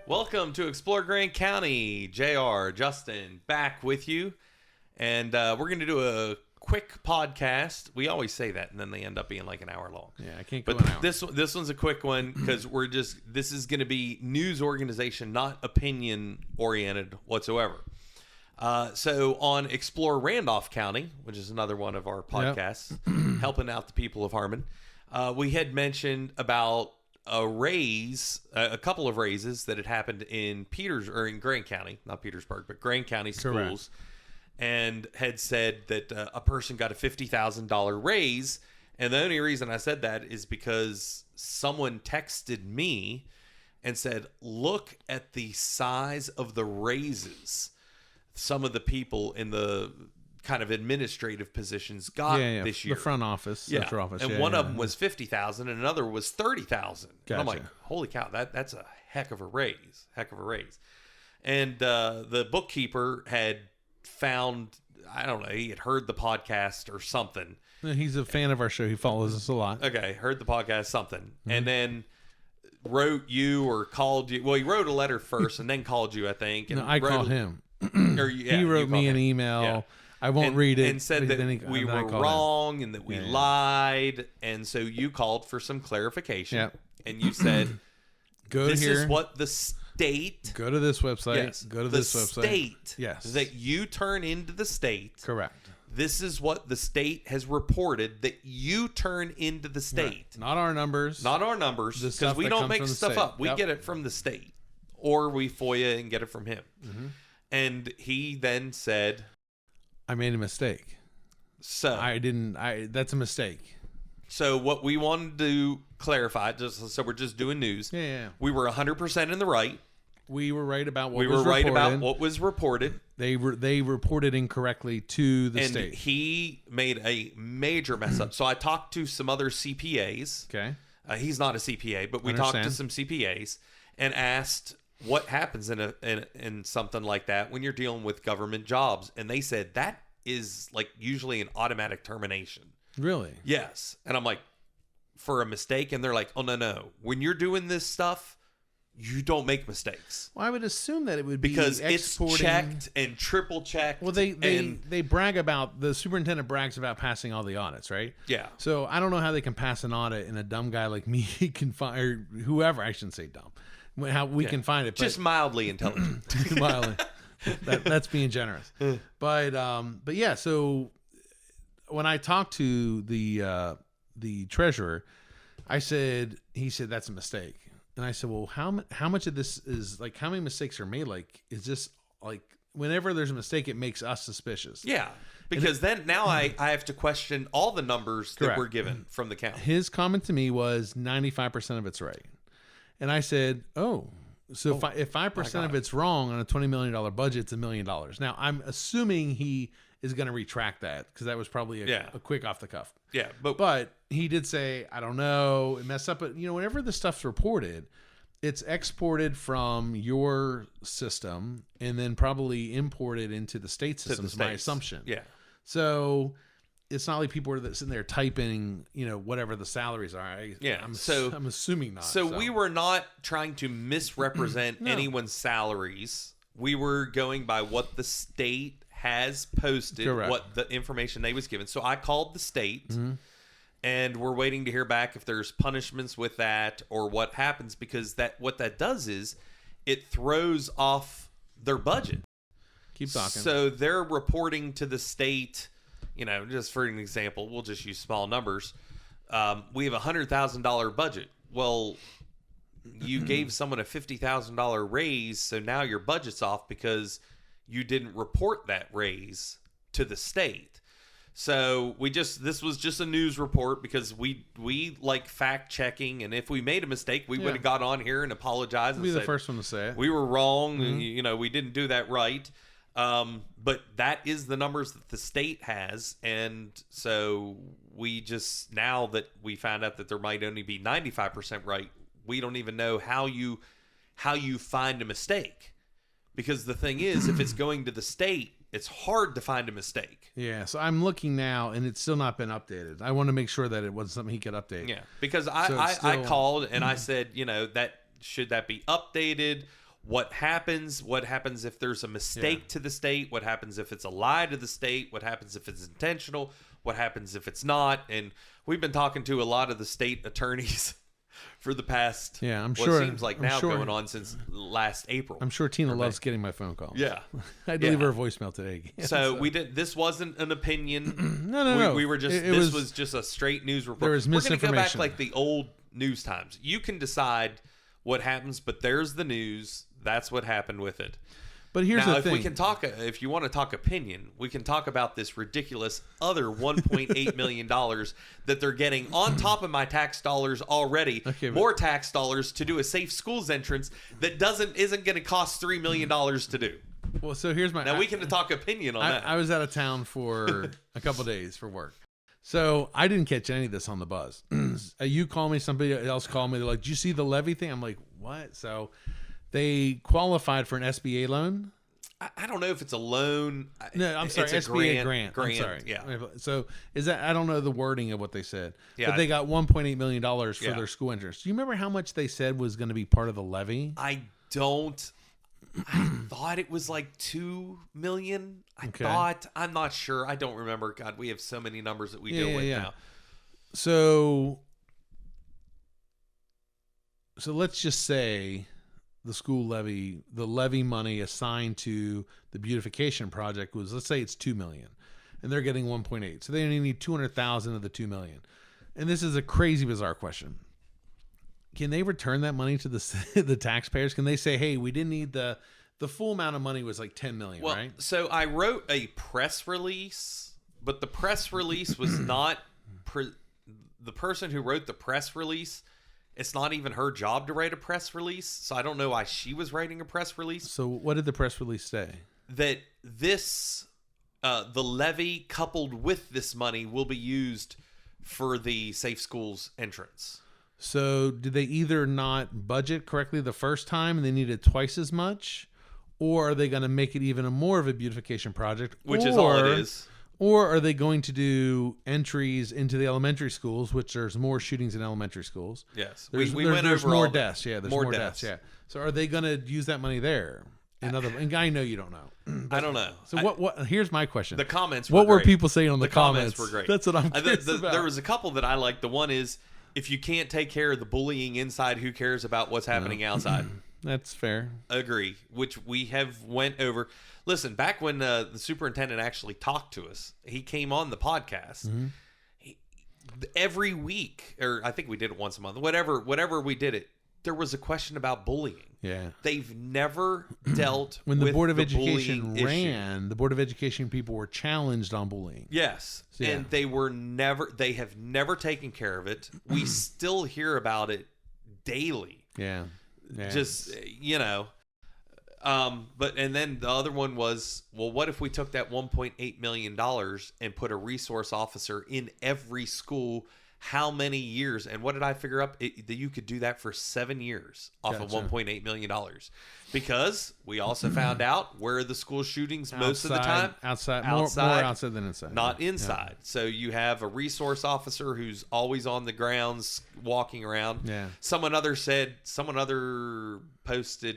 Welcome to Explore Grand County. JR, Justin, back with you. And we're going to do a quick podcast. We always say that, and then they end up being like an hour long. Yeah, I can't go But an hour. this one's a quick one because this is going to be news organization, not opinion oriented whatsoever. So on Explore Randolph County, which is another one of our podcasts, helping out the people of Harmon, we had mentioned about a couple of raises that had happened in in Grand County, not Petersburg, but Grand County schools, and had said that a person got a $50,000 raise. And the only reason I said that is because someone texted me and said, look at the size of the raises some of the people in the kind of administrative positions got this year. The front office, central office. And one of them was $50,000 and another was $30,000. Gotcha. I'm like, holy cow, that's a heck of a raise. And the bookkeeper had found, I don't know, he had heard the podcast or something. He's a fan of our show. He follows us a lot. Okay, heard the podcast, something. And then wrote you or called you. Well, he wrote a letter first and then called you, I think. And No, I called him. He wrote me an email. Yeah. I won't read it. And said that we were wrong and that we lied. And so you called for some clarification. Yep. And you said, This is what the state... Go to this website. Yes. Go to the this website. state Yes. that you turn into the state. Correct. This is what the state has reported that you turn into the state. Right. Not our numbers. Not our numbers. The Because stuff we that don't comes make from the stuff state. up. We Yep. get it from the state. Or we FOIA and get it from him. Mm-hmm. And he then said... I made a mistake. So that's a mistake. So what we wanted to clarify, so we're just doing news. Yeah. We were 100% in the right. We were right about what We was were right reported. about what was reported. They reported incorrectly to the And state. he made a major mess up. So I talked to some other CPAs. Okay. He's not a CPA, but we talked to some CPAs and asked what happens in something like that when you're dealing with government jobs. And they said that is like usually an automatic termination. Really? Yes. And I'm like, for a mistake? And they're like, oh, no. When you're doing this stuff, you don't make mistakes. Well, I would assume that it would be Because exporting... it's checked and triple checked. Well, they brag about, the superintendent brags about passing all the audits, right? Yeah. So I don't know how they can pass an audit and a dumb guy like me can find, or whoever, I shouldn't say dumb, how we can find it. Just mildly intelligent. Mildly. That's being generous. But yeah, so when I talked to the treasurer, he said that's a mistake. And I said, well, how much of this is like, how many mistakes are made? Like, is this like, whenever there's a mistake, it makes us suspicious. Yeah. Because then now I have to question all the numbers that Correct. were given from the county. His comment to me was 95% of it's right. And I said, oh, so if 5% of it's wrong on a $20 million budget, it's $1 million. Now, I'm assuming he is going to retract that because that was probably a quick off the cuff. Yeah. But he did say, I don't know, it messed up. But, whenever the stuff's reported, it's exported from your system and then probably imported into the state system, is my assumption. Yeah. So it's not like people are sitting there typing, whatever the salaries are. I'm assuming not. So we were not trying to misrepresent anyone's salaries. We were going by what the state has posted, Correct. what the information they was given. So I called the state and we're waiting to hear back if there's punishments with that or what happens, because what that does is it throws off their budget. Keep talking. So they're reporting to the state, just for an example, we'll just use small numbers. We have a $100,000 budget. Well, you gave someone a $50,000 raise, so now your budget's off because you didn't report that raise to the state. So this was just a news report because we like fact checking, and if we made a mistake, we would have got on here and apologized. Be the first one to say it. We were wrong. We didn't do that right. But that is the numbers that the state has, and so we just, now that we found out that there might only be 95% right, we don't even know how you find a mistake. Because the thing is, if it's going to the state, it's hard to find a mistake. Yeah, so I'm looking now, and it's still not been updated. I want to make sure that it was something he could update. Yeah, because I called and I said, that should that be updated? what happens if there's a mistake to the state, what happens if it's a lie to the state, what happens if it's intentional, what happens if it's not. And we've been talking to a lot of the state attorneys for the past, I'm what sure seems like now going on since last April. I'm sure Tina loves getting my phone calls. Yeah. I had to leave her a voicemail today. So we did. This wasn't an opinion. No. We were just. This was just a straight news report. There was misinformation. We're going to go back like the old news times. You can decide what happens, but there's the news. That's what happened with it. But here's the if thing. we can talk, if you want to talk opinion, we can talk about this ridiculous other $1.8 million that they're getting on top of my tax dollars already. Okay, more tax dollars to do a safe schools entrance that isn't going to cost $3 million to do. Well, so here's my. Now we can talk opinion on that. I was out of town for a couple days for work, so I didn't catch any of this on the buzz. You call me, somebody else called me. They're like, "Did you see the levy thing?" I'm like, "What?" So they qualified for an SBA loan. I don't know if it's a loan. No, I'm sorry, it's SBA grant. I'm Grant, sorry. yeah. So is that? I don't know the wording of what they said. Yeah. But they got $1.8 million for Yeah. their school entrance. Do you remember how much they said was going to be part of the levy? I thought it was like $2 million. Okay. I'm not sure. I don't remember. God, we have so many numbers that we deal with now. So let's just say the school levy, the levy money assigned to the beautification project was, let's say it's $2 million, and they're getting 1.8. So they only need 200,000 of the $2 million. And this is a crazy, bizarre question. Can they return that money to the taxpayers? Can they say, hey, we didn't need the full amount of money was like 10 million, Well, right? so I wrote a press release, but the press release was not the person who wrote the press release. It's not even her job to write a press release, so I don't know why she was writing a press release. So what did the press release say? That this, the levy coupled with this money will be used for the Safe Schools entrance. So did they either not budget correctly the first time and they needed twice as much, or are they going to make it even more of a beautification project? Which is all it is. Or are they going to do entries into the elementary schools, which there's more shootings in elementary schools? Yes. We went there's over more deaths. Yeah, there's more deaths. Yeah. So are they going to use that money there? And I know you don't know. I don't know. So what? Here's my question. The comments were great. What were people saying on the comments were great. That's what I'm curious about. There was a couple that I liked. The one is, if you can't take care of the bullying inside, who cares about what's happening outside? That's fair. Agree. Which we have went over. Listen, back when the superintendent actually talked to us, he came on the podcast. Mm-hmm. Every week, or I think we did it once a month, whatever we did it, there was a question about bullying. Yeah. They've never dealt when the with Board of the Education bullying ran, issue. the Board of Education people were challenged on bullying. Yes. Yeah. And they have never taken care of it. We still hear about it daily. Yeah. Just, but and then the other one was, well, what if we took that $1.8 million and put a resource officer in every school? How many years? And what did I figure up? That you could do that for 7 years off of $1.8 million. Because we also found out where are the school shootings most of the time? Outside. More outside than inside. Not inside. Yeah. So you have a resource officer who's always on the grounds walking around. Yeah. Someone other posted,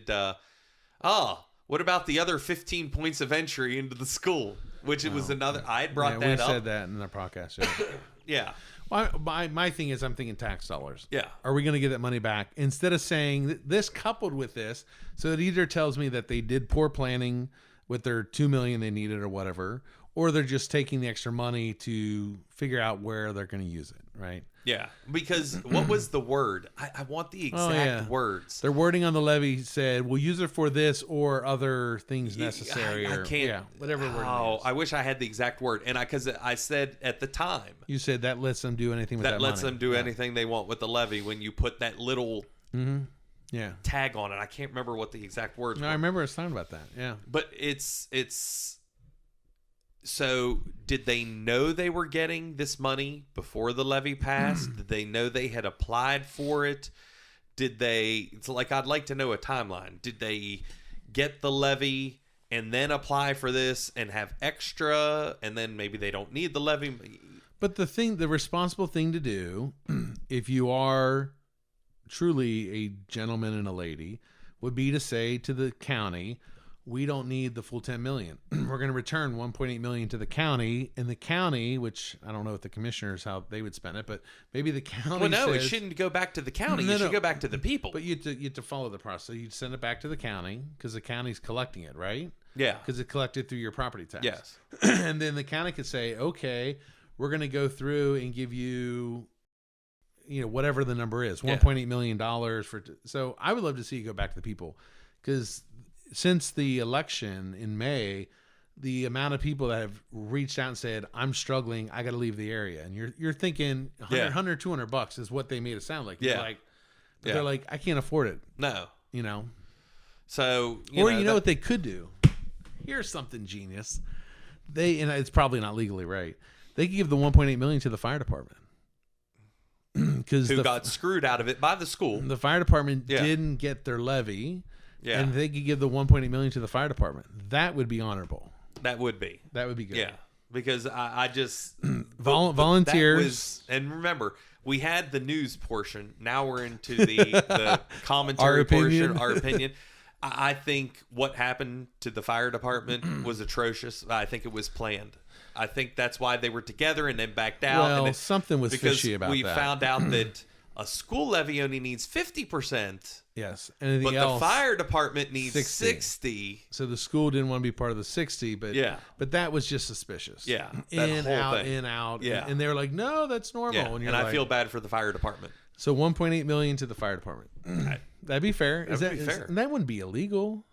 what about the other 15 points of entry into the school? Which it was another. I had brought that up. We said that in the podcast. Yeah. Yeah. Well, my thing is, I'm thinking tax dollars. Yeah. Are we going to get that money back? Instead of saying this coupled with this, so it either tells me that they did poor planning with their $2 million they needed or whatever, or they're just taking the extra money to figure out where they're going to use it, right? Yeah. Because what was the word? I want the exact words. Their wording on the levy said, we'll use it for this or other things necessary. I can't. Yeah, whatever word it is. I wish I had the exact word. And because I said at the time. You said that lets them do anything with that money. That lets them do anything they want with the levy when you put that little tag on it. I can't remember what the exact words were. I remember us talking about that. Yeah. But it's so did they know they were getting this money before the levy passed? Did they know they had applied for it? It's like, I'd like to know a timeline. Did they get the levy and then apply for this and have extra, and then maybe they don't need the levy? But the responsible thing to do, if you are truly a gentleman and a lady, would be to say to the county, we don't need the full 10 million. We're going to return 1.8 million to the county, and the county, which I don't know if the commissioners how they would spend it, but maybe the county. Well, no, says, it shouldn't go back to the county. No, it should no. go back to the people. But you have to follow the process. So you'd send it back to the county because the county's collecting it, right? Yeah. Because it collected through your property tax. Yes. And then the county could say, okay, we're going to go through and give you, whatever the number is, $1.8 million for. So I would love to see you go back to the people, because since the election in May, the amount of people that have reached out and said, I'm struggling, I got to leave the area. And you're thinking $100, $200 is what they made it sound like. Yeah. They're like, I can't afford it. No. So, what they could do? Here's something genius. And it's probably not legally right. They could give the 1.8 million to the fire department. Who got screwed out of it by the school. The fire department didn't get their levy. Yeah. And they could give the 1.8 million to the fire department. That would be honorable. That would be. That would be good. Yeah. Because I just volunteers. And remember, we had the news portion. Now we're into the commentary portion, our opinion. I think what happened to the fire department was atrocious. I think it was planned. I think that's why they were together and then backed out. Well, something was fishy about that. We found out that a school levy only needs 50%. Yes. Anything but else, the fire department needs 60. So the school didn't want to be part of the 60, but that was just suspicious. Yeah. In, out. Yeah. And they were like, no, that's normal. Yeah. And, and I feel bad for the fire department. So 1.8 million to the fire department. That'd be fair. That'd be fair. That wouldn't be illegal.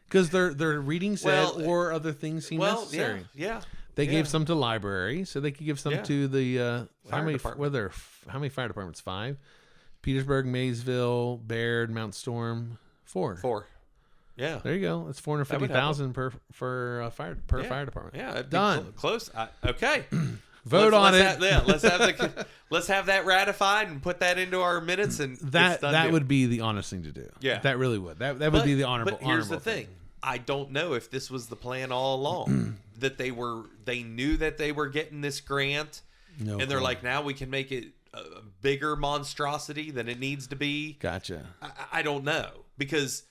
Because their reading said or other things seem necessary. Yeah. They gave some to library, so they could give some to the how many fire departments? 5. Petersburg, Maysville, Baird, Mount Storm, 4. 4. Yeah. There you go. That's $450,000 per fire department. Yeah, it'd done. Be close. Okay. Vote on it. Let's have that ratified and put that into our minutes, and that would be the honest thing to do. Yeah, that really would. That would be the honorable. But here's the thing: I don't know if this was the plan all along. That they knew that they were getting this grant, and they're like, now we can make it a bigger monstrosity than it needs to be. Gotcha. I don't know, because,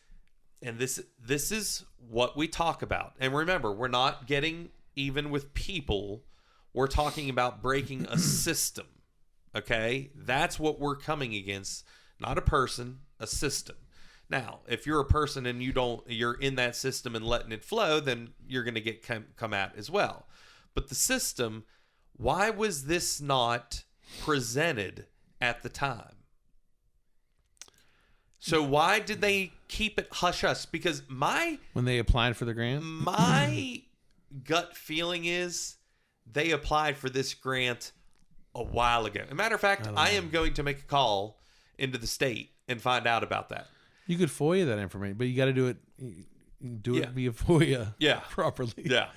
and this is what we talk about. And remember, we're not getting even with people. We're talking about breaking a system. Okay? That's what we're coming against. Not a person, a system. Now, if you're a person and you're in that system and letting it flow, then you're going to get come at as well. But the system, why was this not presented at the time? So why did they keep it hush-hush? Because when they applied for the grant? My gut feeling is they applied for this grant a while ago. As a matter of fact, I am going to make a call into the state and find out about that. You could FOIA that information, but you got to do it. It via FOIA. Yeah, properly. Yeah.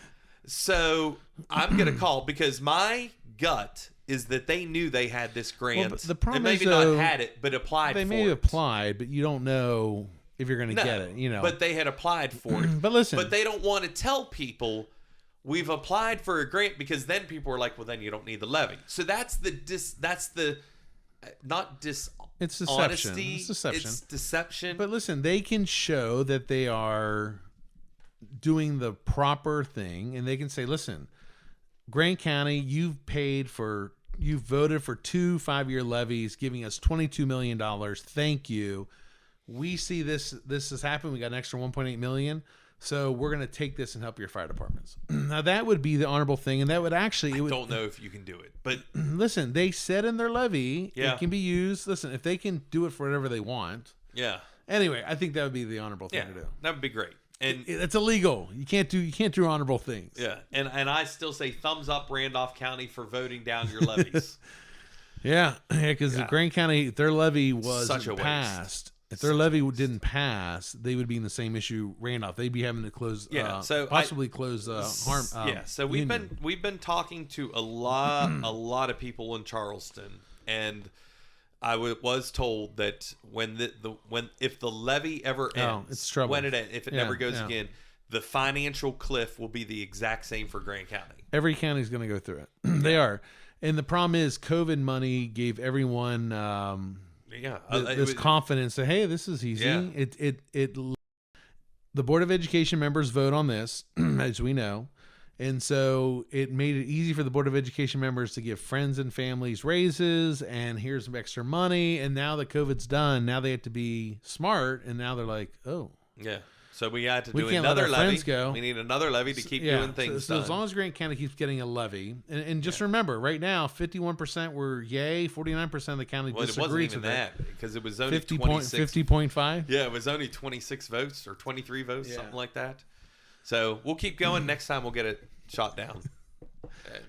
So I'm gonna call because my gut is that they knew they had this grant. Well, the problem maybe is, not had it, but applied. They may have applied, but you don't know if you're going to get it. But they had applied for it. But listen, but they don't want to tell people we've applied for a grant, because then people are like, well, then you don't need the levy. So that's not dishonesty. It's deception. It's deception. It's deception. But listen, they can show that they are doing the proper thing, and they can say, listen, Grant County, you've voted for 2 5-year levies, giving us $22 million. Thank you. We see this has happened. We got an extra $1.8 million. So we're going to take this and help your fire departments. Now that would be the honorable thing, and that would actually. I don't know if you can do it, but listen, they said in their levy it can be used. Listen, if they can do it for whatever they want. Yeah. Anyway, I think that would be the honorable thing to do. That would be great, and it's illegal. You can't do honorable things. Yeah, and I still say thumbs up Randolph County for voting down your levies. Yeah, because Grant County, their levy was such a passed. Waste. If their levy didn't pass, they would be in the same issue Randolph. They'd be having to close, close harm. So we've been talking to a lot of people in Charleston, and I was told that if the levy ever ends, it's trouble. If it never goes again, the financial cliff will be the exact same for Grant County. Every county's going to go through it. They are, and the problem is COVID money gave everyone. Yeah, this confidence that, hey, this is easy. Yeah. The Board of Education members vote on this, as we know. And so it made it easy for the Board of Education members to give friends and families raises, and here's some extra money. And now that COVID's done, now they have to be smart. And now they're like, oh. Yeah. So we had to We do can't let another our levy. friends go. We need another levy to keep doing things So done. as long as Grant County keeps getting a levy, and just remember, right now, 51% were yay, 49% of the county Well, it wasn't disagrees even with it. that because it was only 50.5? 50.5. Yeah, it was only 26 votes or 23 votes, Yeah. something like that. So we'll keep going. Next time we'll get it shot down.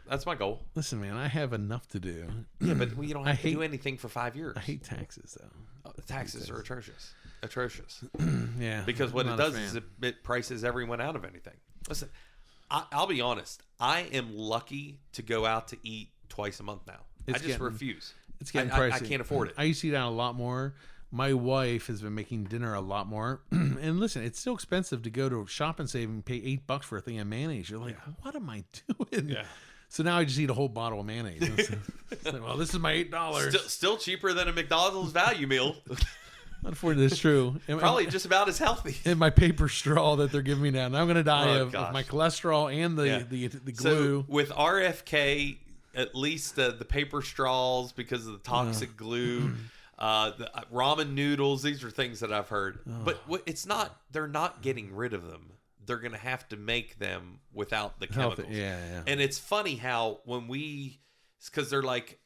That's my goal. Listen, man, I have enough to do. Yeah, but we don't have to do anything for 5 years. I hate taxes, though. Oh, the taxes are atrocious. Atrocious. Yeah. Because what I'm it not a does is fan. it prices everyone out of anything. Listen, I'll be honest. I am lucky to go out to eat twice a month now. I just refuse. It's getting I pricey. can't afford it. I used to eat out a lot more. My wife has been making dinner a lot more. And listen, it's still expensive to go to Shop and Save and pay $8 for a thing of mayonnaise. You're like, what am I doing? Yeah. So now I just eat a whole bottle of mayonnaise. It's like, well, this is my $8. Still cheaper than a McDonald's value meal. Unfortunately, it's true. And, Probably just about as healthy. and my paper straw that they're giving me now. Now I'm going to die of gosh. my cholesterol and the glue. So with RFK, at least the paper straws because of the toxic glue, the ramen noodles, these are things that I've heard. But it's not, they're not getting rid of them. They're going to have to make them without the chemicals. Yeah. And it's funny how because they're like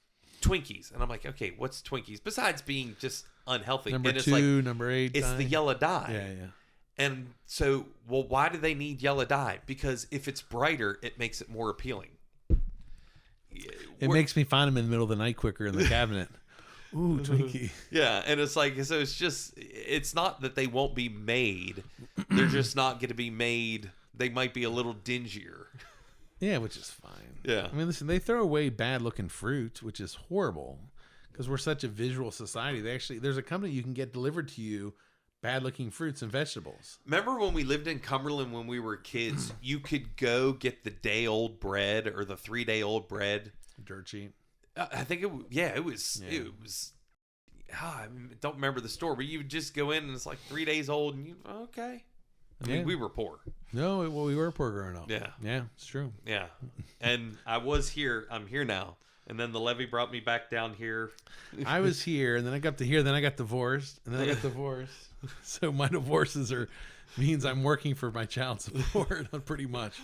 Twinkies. And I'm like, okay, what's Twinkies? Besides being just unhealthy. Number and it's 2, number 8. It's the yellow dye. Yeah. And so, why do they need yellow dye? Because if it's brighter, it makes it more appealing. It makes me find them in the middle of the night quicker in the cabinet. Ooh, Twinkie. Yeah, and it's like, so it's not that they won't be made. They're just not going to be made. They might be a little dingier. Yeah, which is fine. Yeah. I mean, listen, they throw away bad-looking fruit, which is horrible because we're such a visual society. There's a company you can get delivered to you bad-looking fruits and vegetables. Remember when we lived in Cumberland when we were kids, you could go get the day-old bread or the 3-day-old bread. Dirt cheap. I think it was. I don't remember the store, but you would just go in and it's like 3 days old, and okay. I mean, we were poor. No, well, we were poor growing up. Yeah, it's true. Yeah, and I'm here now, and then the levy brought me back down here. I was here, and then I got to here, then I got divorced, and then I got divorced. So my divorces means I'm working for my child support, pretty much.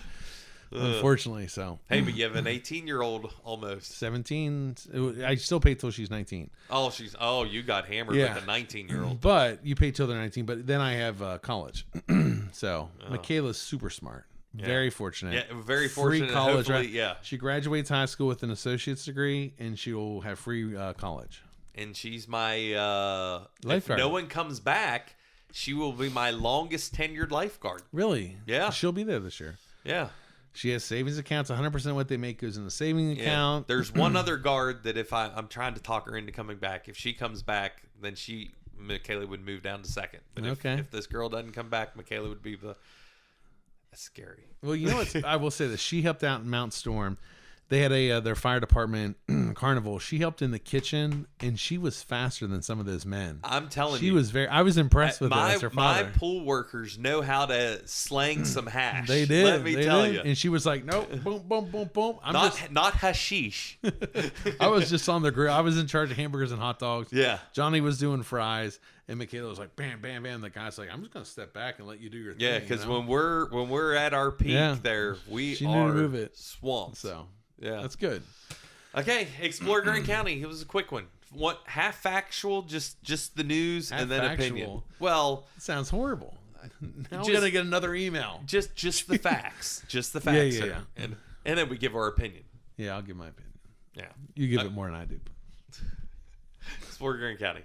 Unfortunately, so. Hey, but you have an 18-year-old almost. 17. I still pay till she's 19. Oh, you got hammered with the 19-year-old. But you pay till they're 19. But then I have college. So Michaela's super smart. Yeah. Very fortunate. Yeah, very fortunate. Free college, hopefully, right? Yeah. She graduates high school with an associate's degree, and she will have free college. And she's my lifeguard. If no one comes back, she will be my longest tenured lifeguard. Really? Yeah. She'll be there this year. Yeah. She has savings accounts. 100% what they make goes in the savings account. There's one other guard that if I'm trying to talk her into coming back. If she comes back, then Michaela would move down to second. But if this girl doesn't come back, Michaela would be that's scary. Well, you know what? I will say that she helped out in Mount Storm. They had their fire department carnival. She helped in the kitchen, and she was faster than some of those men. I'm telling you, she was I was impressed with her as her my father. pool workers know how to slang some hash. They did. Let me tell you. And she was like, "Nope, boom, boom, boom, boom." Not hashish. I was just on the grill. I was in charge of hamburgers and hot dogs. Yeah. Johnny was doing fries, and Michaela was like, "Bam, bam, bam." The guy's like, "I'm just gonna step back and let you do your thing." Yeah, because when we're at our peak, there we she knew to are move it. swamped. So yeah, that's good. Okay, Explore Grant County. It was a quick one. What half factual? Just the news and then opinion. Well, it sounds horrible. Now we're gonna get another email. Just the facts. Just the facts. Yeah. And then we give our opinion. Yeah, I'll give my opinion. Yeah, you give it more than I do. Explore Grant County.